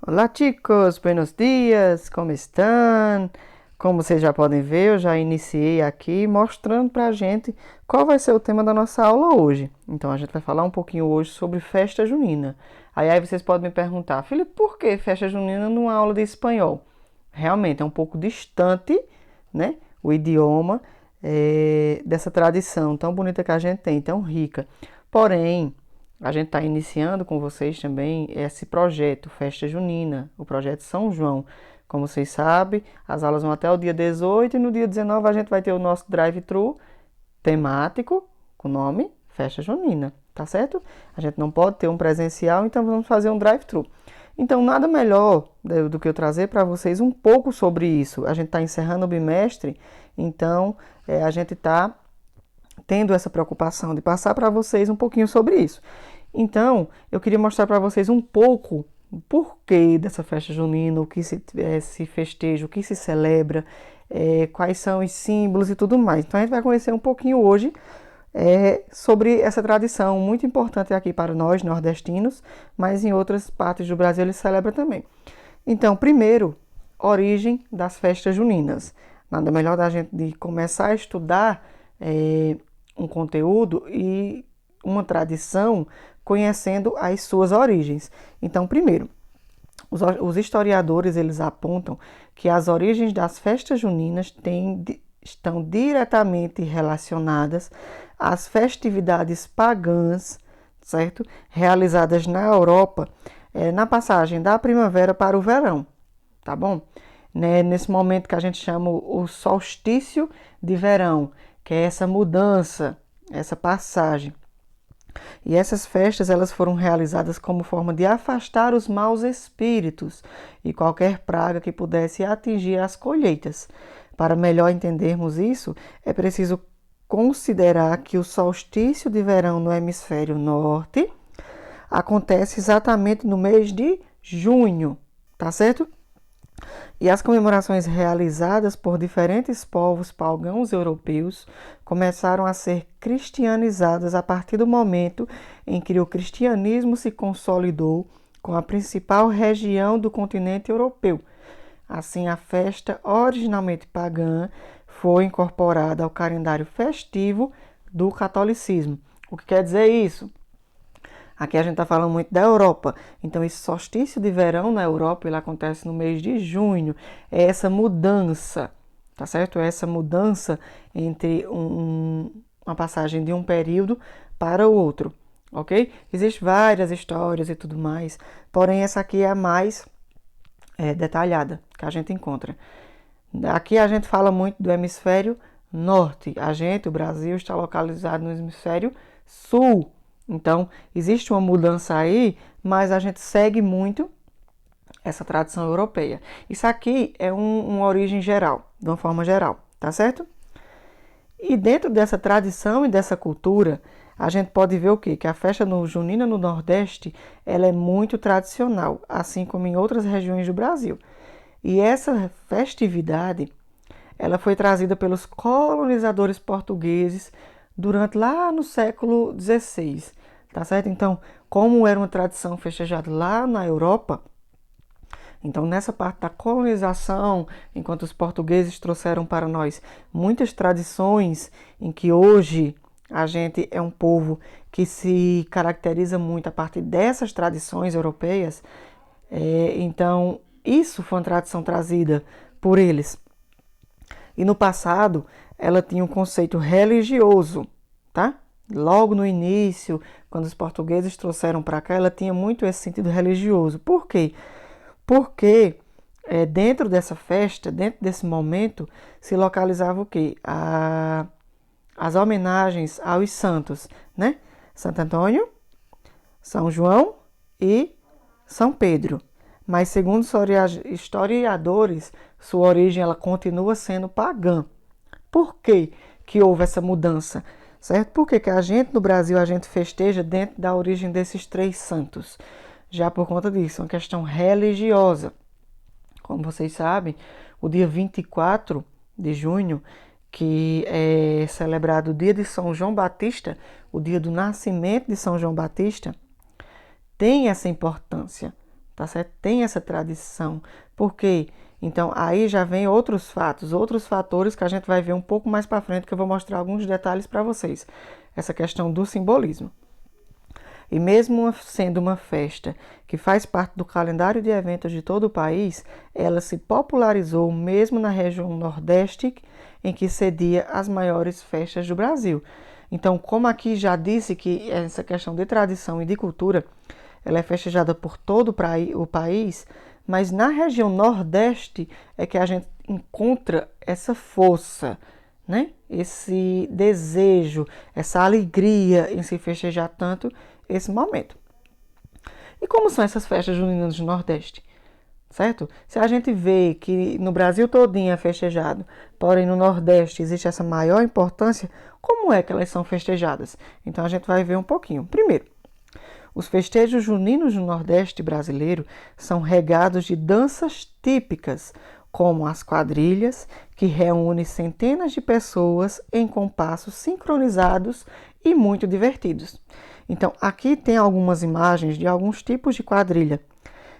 Olá, chicos, buenos dias, como estão? Como vocês já podem ver, eu já iniciei aqui mostrando para a gente qual vai ser o tema da nossa aula hoje. Então, a gente vai falar um pouquinho hoje sobre festa junina. Aí vocês podem me perguntar, Felipe, por que festa junina numa aula de espanhol? Realmente é um pouco distante, né? O idioma dessa tradição tão bonita que a gente tem, tão rica. Porém, a gente está iniciando com vocês também esse projeto Festa Junina, o projeto São João. Como vocês sabem, as aulas vão até o dia 18 e no dia 19 a gente vai ter o nosso drive-thru temático com o nome Festa Junina, tá certo? A gente não pode ter um presencial, então vamos fazer um drive-thru. Então, nada melhor do que eu trazer para vocês um pouco sobre isso. A gente está encerrando o bimestre, então a gente está tendo essa preocupação de passar para vocês um pouquinho sobre isso. Então, eu queria mostrar para vocês um pouco o porquê dessa festa junina, o que se festeja, o que se celebra, quais são os símbolos e tudo mais. Então, a gente vai conhecer um pouquinho hoje sobre essa tradição muito importante aqui para nós, nordestinos, mas em outras partes do Brasil eles celebram também. Então, primeiro, origem das festas juninas. Nada melhor da gente de começar a estudar um conteúdo e uma tradição conhecendo as suas origens. Então, primeiro, os historiadores eles apontam que as origens das festas juninas estão diretamente relacionadas às festividades pagãs, certo? Realizadas na Europa, na passagem da primavera para o verão, tá bom? Nesse momento que a gente chama o solstício de verão, que é essa mudança, essa passagem. E essas festas elas foram realizadas como forma de afastar os maus espíritos e qualquer praga que pudesse atingir as colheitas. Para melhor entendermos isso, é preciso considerar que o solstício de verão no hemisfério norte acontece exatamente no mês de junho, tá certo? E as comemorações realizadas por diferentes povos pagãos europeus começaram a ser cristianizadas a partir do momento em que o cristianismo se consolidou com a principal região do continente europeu. Assim, a festa, originalmente pagã, foi incorporada ao calendário festivo do catolicismo. O que quer dizer isso? Aqui a gente está falando muito da Europa. Então, esse solstício de verão na Europa, ele acontece no mês de junho. É essa mudança, tá certo? É essa mudança entre uma passagem de um período para o outro, ok? Existem várias histórias e tudo mais, porém essa aqui é a mais detalhada que a gente encontra. Aqui a gente fala muito do hemisfério norte. O Brasil, está localizado no hemisfério sul. Então, existe uma mudança aí, mas a gente segue muito essa tradição europeia. Isso aqui é uma origem geral, de uma forma geral, tá certo? E dentro dessa tradição e dessa cultura, a gente pode ver o quê? Que a festa junina no Nordeste, ela é muito tradicional, assim como em outras regiões do Brasil. E essa festividade, ela foi trazida pelos colonizadores portugueses durante lá no século XVI, tá certo? Então, como era uma tradição festejada lá na Europa, então nessa parte da colonização, enquanto os portugueses trouxeram para nós muitas tradições em que hoje a gente é um povo que se caracteriza muito a partir dessas tradições europeias, então isso foi uma tradição trazida por eles. E no passado, ela tinha um conceito religioso, tá? Logo no início, quando os portugueses trouxeram para cá, ela tinha muito esse sentido religioso. Por quê? Porque dentro dessa festa, dentro desse momento, se localizava o quê? As homenagens aos santos, né? Santo Antônio, São João e São Pedro. Mas segundo os historiadores, sua origem ela continua sendo pagã. Por que que houve essa mudança? Certo? Por que a gente no Brasil a gente festeja dentro da origem desses três santos? Já por conta disso, uma questão religiosa. Como vocês sabem, o dia 24 de junho, que é celebrado o dia de São João Batista, o dia do nascimento de São João Batista, tem essa importância, tá certo? Tem essa tradição. Por quê? Então, aí já vem outros fatos, outros fatores que a gente vai ver um pouco mais para frente, que eu vou mostrar alguns detalhes para vocês. Essa questão do simbolismo. E mesmo sendo uma festa que faz parte do calendário de eventos de todo o país, ela se popularizou mesmo na região Nordeste, em que cedia as maiores festas do Brasil. Então, como aqui já disse que essa questão de tradição e de cultura, ela é festejada por todo o país, mas na região Nordeste é que a gente encontra essa força, né? Esse desejo, essa alegria em se festejar tanto esse momento. E como são essas festas juninas do Nordeste? Certo? Se a gente vê que no Brasil todinho é festejado, porém no Nordeste existe essa maior importância, como é que elas são festejadas? Então a gente vai ver um pouquinho. Primeiro, os festejos juninos do Nordeste brasileiro são regados de danças típicas, como as quadrilhas, que reúnem centenas de pessoas em compassos sincronizados e muito divertidos. Então, aqui tem algumas imagens de alguns tipos de quadrilha,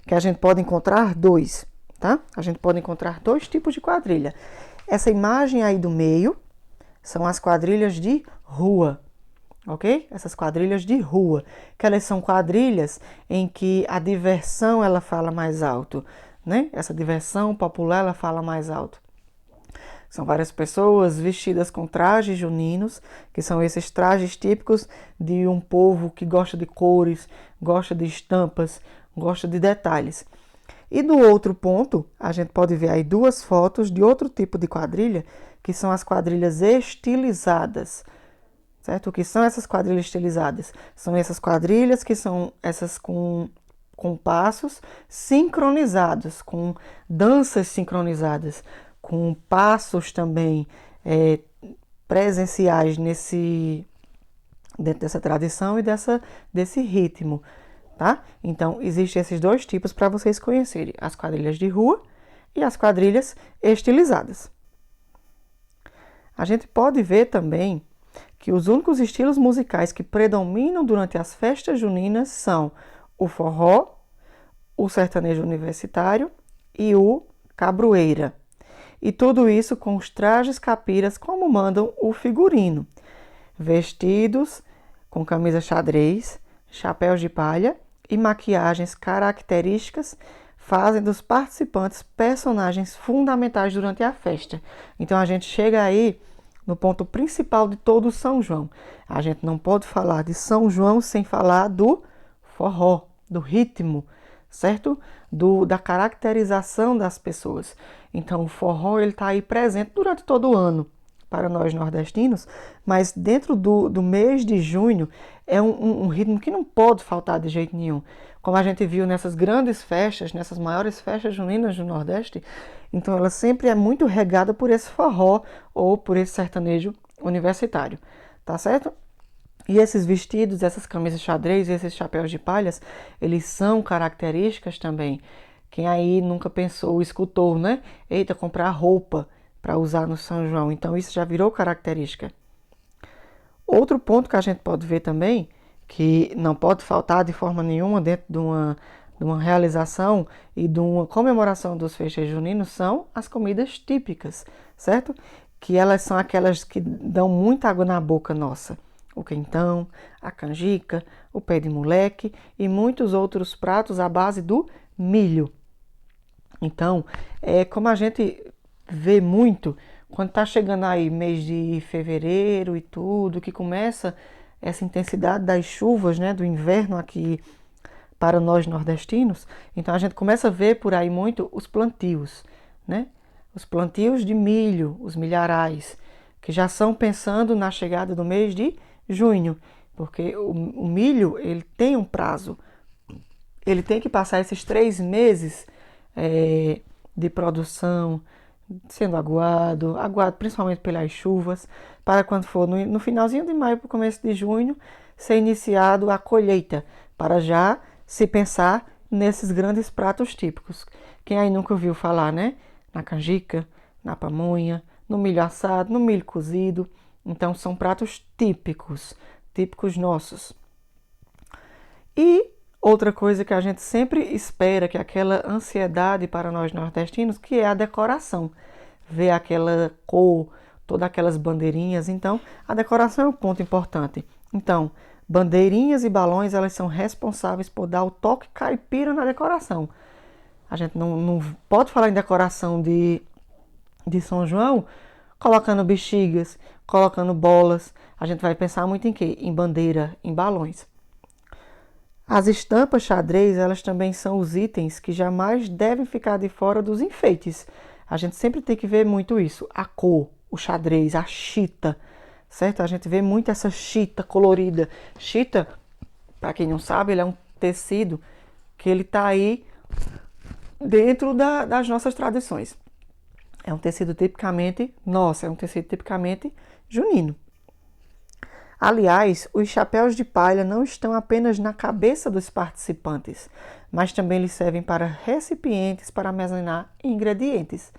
que a gente pode encontrar dois, tá? A gente pode encontrar dois tipos de quadrilha. Essa imagem aí do meio são as quadrilhas de rua, ok? Essas quadrilhas de rua, que elas são quadrilhas em que a diversão ela fala mais alto, né? Essa diversão popular ela fala mais alto. São várias pessoas vestidas com trajes juninos, que são esses trajes típicos de um povo que gosta de cores, gosta de estampas, gosta de detalhes. E do outro ponto, a gente pode ver aí duas fotos de outro tipo de quadrilha, que são as quadrilhas estilizadas. Certo? O que são essas quadrilhas estilizadas? São essas quadrilhas que são essas com passos sincronizados, com danças sincronizadas, com passos também presenciais dentro dessa tradição e desse ritmo, tá? Então, existem esses dois tipos para vocês conhecerem, as quadrilhas de rua e as quadrilhas estilizadas. A gente pode ver também que os únicos estilos musicais que predominam durante as festas juninas são o forró, o sertanejo universitário e o cabroeira. E tudo isso com os trajes capiras como mandam o figurino. Vestidos com camisa xadrez, chapéus de palha e maquiagens características fazem dos participantes personagens fundamentais durante a festa. Então a gente chega aí no ponto principal de todo o São João. A gente não pode falar de São João sem falar do forró, do ritmo, certo? Da caracterização das pessoas. Então o forró ele está aí presente durante todo o ano para nós nordestinos, mas dentro do mês de junho é um ritmo que não pode faltar de jeito nenhum. Como a gente viu nessas grandes festas, nessas maiores festas juninas do Nordeste, então ela sempre é muito regada por esse forró ou por esse sertanejo universitário, tá certo? E esses vestidos, essas camisas xadrez, esses chapéus de palhas, eles são características também. Quem aí nunca pensou, escutou, né? Eita, comprar roupa para usar no São João. Então isso já virou característica. Outro ponto que a gente pode ver também, que não pode faltar de forma nenhuma dentro de uma realização e de uma comemoração dos festejos juninos, são as comidas típicas, certo? Que elas são aquelas que dão muita água na boca nossa. O quentão, a canjica, o pé de moleque e muitos outros pratos à base do milho. Então, como a gente vê muito, quando está chegando aí mês de fevereiro e tudo, que começa essa intensidade das chuvas, né, do inverno aqui para nós nordestinos, então a gente começa a ver por aí muito os plantios, né? Os plantios de milho, os milharais, que já são pensando na chegada do mês de junho, porque o milho ele tem um prazo, ele tem que passar esses 3 meses de produção, sendo aguado principalmente pelas chuvas, para quando for no finalzinho de maio para o começo de junho, ser iniciado a colheita, para já se pensar nesses grandes pratos típicos. Quem aí nunca ouviu falar, né? Na canjica, na pamonha, no milho assado, no milho cozido. Então são pratos típicos nossos. E Outra coisa que a gente sempre espera, que é aquela ansiedade para nós nordestinos, que é a decoração. Ver aquela cor, todas aquelas bandeirinhas. Então, a decoração é um ponto importante. Então, bandeirinhas e balões, elas são responsáveis por dar o toque caipira na decoração. A gente não pode falar em decoração de São João colocando bexigas, colocando bolas. A gente vai pensar muito em quê? Em bandeira, em balões. As estampas xadrez, elas também são os itens que jamais devem ficar de fora dos enfeites. A gente sempre tem que ver muito isso. A cor, o xadrez, a chita, certo? A gente vê muito essa chita colorida. Chita, para quem não sabe, ele é um tecido que ele tá aí dentro das nossas tradições. É um tecido tipicamente nosso, é um tecido tipicamente junino. Aliás, os chapéus de palha não estão apenas na cabeça dos participantes, mas também eles servem para recipientes para armazenar ingredientes.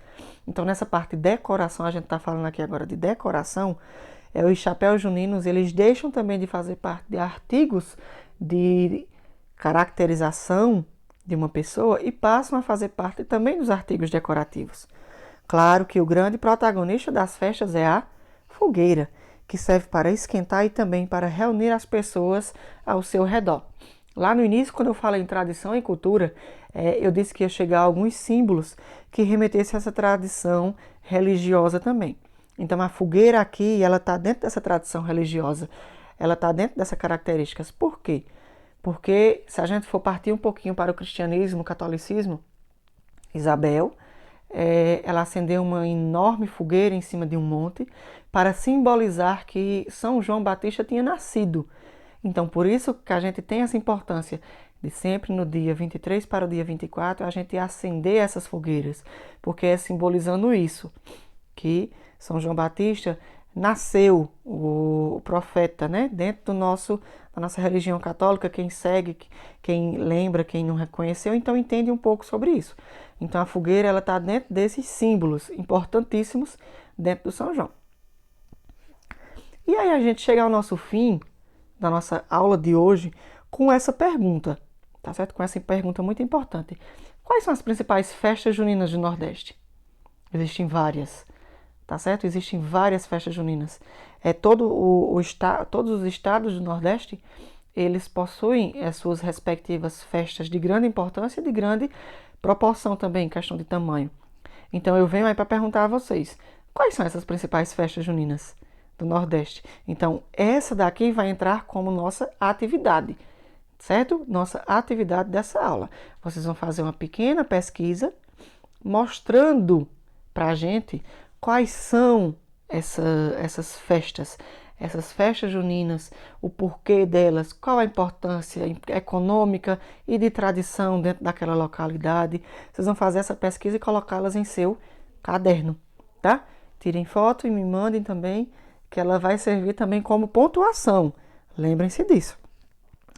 Então, nessa parte de decoração, a gente está falando aqui agora de decoração, os chapéus juninos, eles deixam também de fazer parte de artigos de caracterização de uma pessoa e passam a fazer parte também dos artigos decorativos. Claro que o grande protagonista das festas é a fogueira, que serve para esquentar e também para reunir as pessoas ao seu redor. Lá no início, quando eu falei em tradição e cultura, eu disse que ia chegar alguns símbolos que remetessem a essa tradição religiosa também. Então, a fogueira aqui, ela está dentro dessa tradição religiosa, ela está dentro dessas características. Por quê? Porque se a gente for partir um pouquinho para o cristianismo, o catolicismo, Isabel, ela acendeu uma enorme fogueira em cima de um monte para simbolizar que São João Batista tinha nascido. Então, por isso que a gente tem essa importância de sempre no dia 23 para o dia 24 a gente acender essas fogueiras, porque é simbolizando isso, que São João Batista nasceu, o profeta, né? Dentro da nossa religião católica, quem segue, quem lembra, quem não reconheceu, então entende um pouco sobre isso. Então a fogueira ela está dentro desses símbolos importantíssimos dentro do São João. E aí a gente chega ao nosso fim da nossa aula de hoje com essa pergunta, tá certo? Com essa pergunta muito importante. Quais são as principais festas juninas do Nordeste? Existem várias, tá certo? Existem várias festas juninas. Todos os estados do Nordeste, eles possuem as suas respectivas festas de grande importância e de grande proporção também, em questão de tamanho. Então eu venho aí para perguntar a vocês, quais são essas principais festas juninas do Nordeste? Então essa daqui vai entrar como nossa atividade, certo? Nossa atividade dessa aula. Vocês vão fazer uma pequena pesquisa mostrando para a gente quais são essas festas juninas, o porquê delas, qual a importância econômica e de tradição dentro daquela localidade. Vocês vão fazer essa pesquisa e colocá-las em seu caderno, tá? Tirem foto e me mandem também, que ela vai servir também como pontuação. Lembrem-se disso.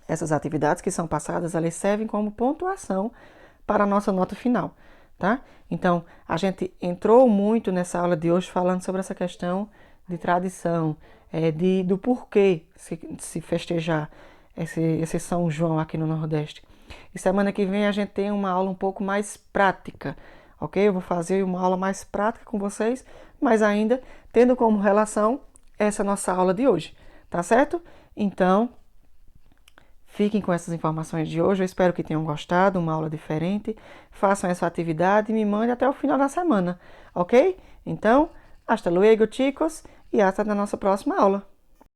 Essas atividades que são passadas, elas servem como pontuação para a nossa nota final, tá? Então, a gente entrou muito nessa aula de hoje falando sobre essa questão de tradição, do porquê se festejar esse São João aqui no Nordeste. E semana que vem a gente tem uma aula um pouco mais prática, ok? Eu vou fazer uma aula mais prática com vocês, mas ainda tendo como relação essa nossa aula de hoje, tá certo? Então, fiquem com essas informações de hoje, eu espero que tenham gostado, uma aula diferente. Façam essa atividade e me mandem até o final da semana, ok? Então, hasta luego, chicos, e hasta na nossa próxima aula.